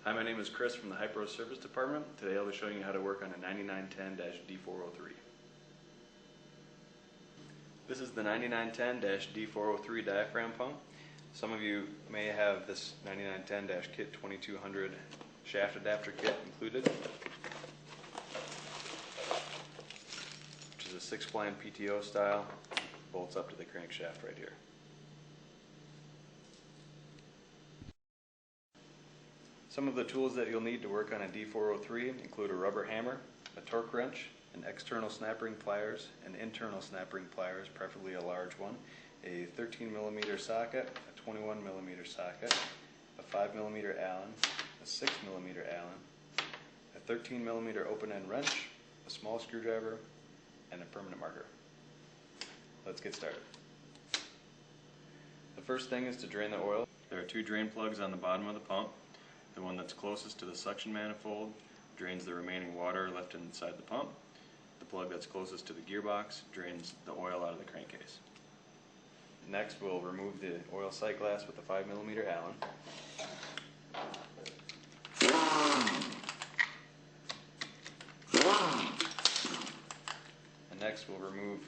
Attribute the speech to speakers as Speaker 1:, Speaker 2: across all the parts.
Speaker 1: Hi, my name is Chris from the Hypro Service Department. Today I'll be showing you how to work on a 9910-d403. This is the 9910-d403 Diaphragm Pump. Some of you may have this 9910-kit 2200 shaft adapter kit included, which is a 6-spline PTO style, bolts up to the crankshaft right here. Some of the tools that you'll need to work on a D403 include a rubber hammer, a torque wrench, an external snap ring pliers, and internal snap ring pliers, preferably a large one, a 13mm socket, a 21mm socket, a 5mm Allen, a 6mm Allen, a 13mm open-end wrench, a small screwdriver, and a permanent marker. Let's get started. The first thing is to drain the oil. There are 2 drain plugs on the bottom of the pump. The one that's closest to the suction manifold drains the remaining water left inside the pump. The plug that's closest to the gearbox drains the oil out of the crankcase. Next, we'll remove the oil sight glass with a 5mm Allen. And next, we'll remove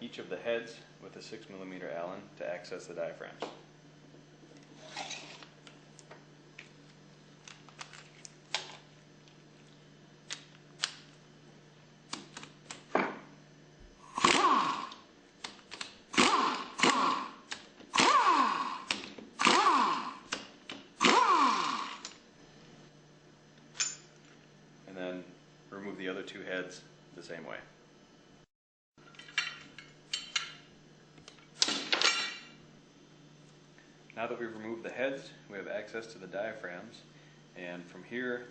Speaker 1: each of the heads with a 6mm Allen to access the diaphragms. Then remove the other 2 heads the same way. Now that we've removed the heads, we have access to the diaphragms, and from here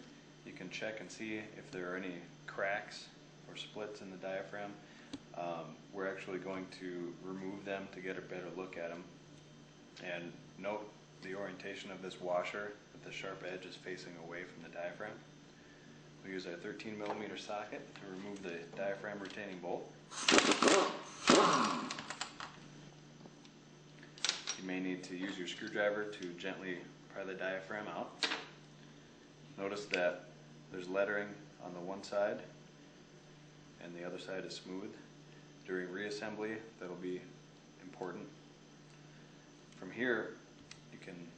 Speaker 1: you can check and see if there are any cracks or splits in the diaphragm. We're actually going to remove them to get a better look at them. And note the orientation of this washer, that the sharp edge is facing away from the diaphragm. We'll use our 13mm socket to remove the diaphragm retaining bolt. You may need to use your screwdriver to gently pry the diaphragm out. Notice that there's lettering on the one side and the other side is smooth. During reassembly, that'll be important. From here, you can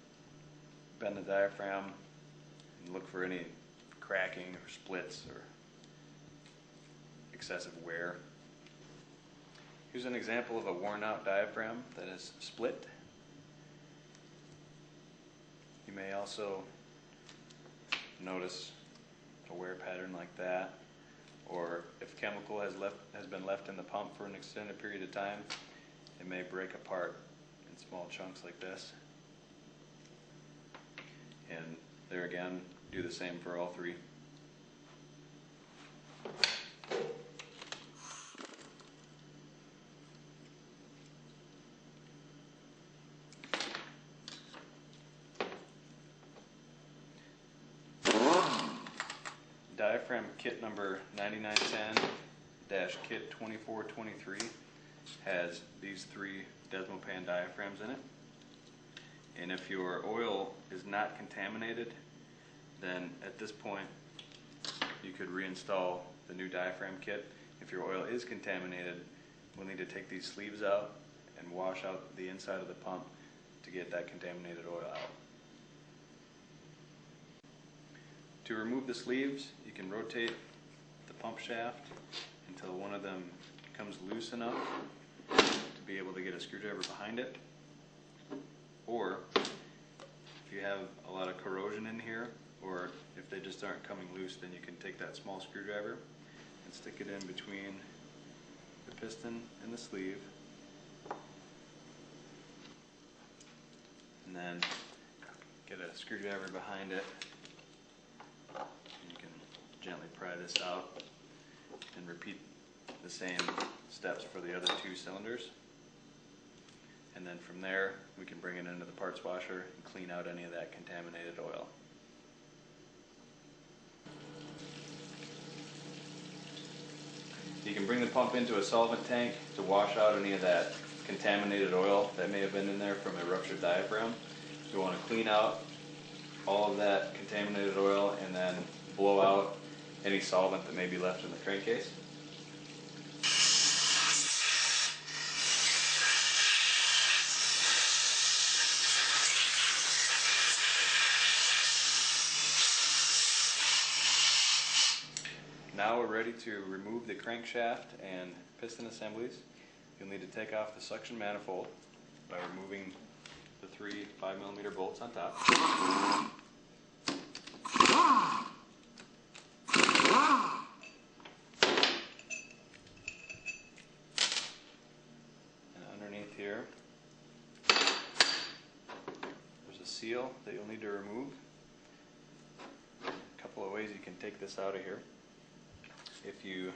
Speaker 1: bend the diaphragm and look for any cracking or splits or excessive wear. Here's an example of a worn out diaphragm that is split. You may also notice a wear pattern like that, or if chemical has been left in the pump for an extended period of time, it may break apart in small chunks like this. And there again, do the same for all 3. Diaphragm kit number 9910-kit 2403 has these 3 Desmopan diaphragms in it. And if your oil is not contaminated, then at this point you could reinstall the new diaphragm kit. If your oil is contaminated, we'll need to take these sleeves out and wash out the inside of the pump to get that contaminated oil out. To remove the sleeves, you can rotate the pump shaft until one of them comes loose enough to be able to get a screwdriver behind it. Or if you have a lot of corrosion in here, or if they just aren't coming loose, then you can take that small screwdriver and stick it in between the piston and the sleeve, and then get a screwdriver behind it. You can gently pry this out and repeat the same steps for the other 2 cylinders. And then from there, we can bring it into the parts washer and clean out any of that contaminated oil. You can bring the pump into a solvent tank to wash out any of that contaminated oil that may have been in there from a ruptured diaphragm. You want to clean out all of that contaminated oil and then blow out any solvent that may be left in the crankcase. Now we're ready to remove the crankshaft and piston assemblies. You'll need to take off the suction manifold by removing the 3 5mm bolts on top. And underneath here, there's a seal that you'll need to remove. A couple of ways you can take this out of here. If you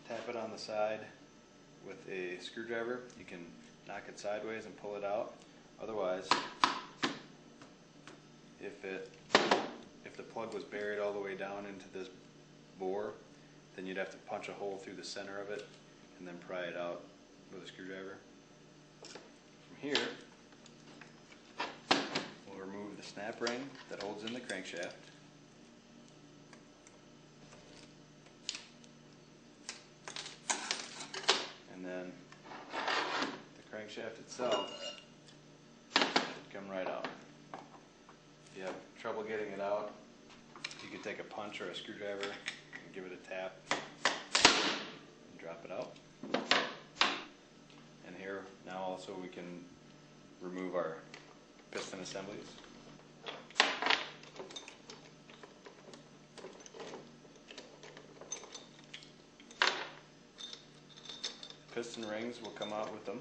Speaker 1: tap it on the side with a screwdriver, you can knock it sideways and pull it out. Otherwise, if the plug was buried all the way down into this bore, then you'd have to punch a hole through the center of it and then pry it out with a screwdriver. From here, we'll remove the snap ring that holds in the crankshaft. And then the crankshaft itself should come right out. If you have trouble getting it out, you can take a punch or a screwdriver and give it a tap and drop it out. And here now also we can remove our piston assemblies. Piston rings will come out with them,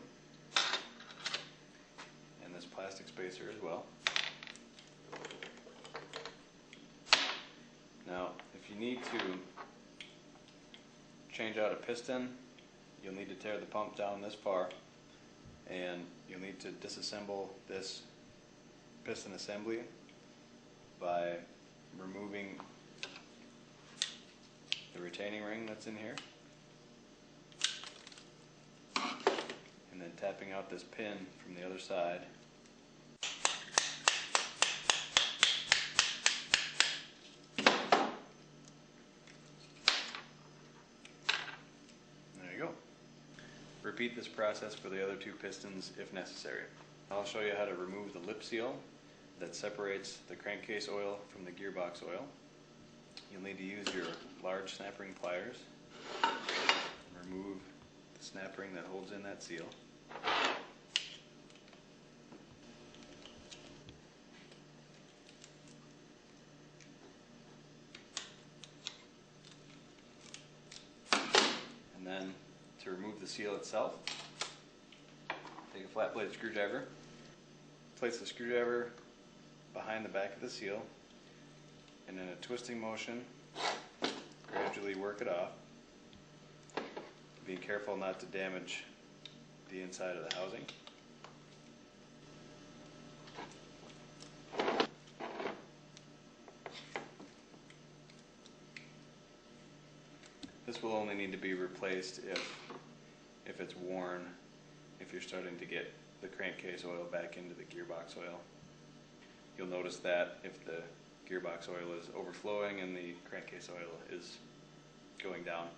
Speaker 1: and this plastic spacer as well. Now, if you need to change out a piston, you'll need to tear the pump down this far, and you'll need to disassemble this piston assembly by removing the retaining ring that's in here, and then tapping out this pin from the other side. There you go. Repeat this process for the other 2 pistons if necessary. I'll show you how to remove the lip seal that separates the crankcase oil from the gearbox oil. You'll need to use your large snap ring pliers and remove the snap ring that holds in that seal. And then to remove the seal itself, take a flat blade screwdriver, place the screwdriver behind the back of the seal, and in a twisting motion, gradually work it off, being careful not to damage the inside of the housing. This will only need to be replaced if it's worn, if you're starting to get the crankcase oil back into the gearbox oil. You'll notice that if the gearbox oil is overflowing and the crankcase oil is going down.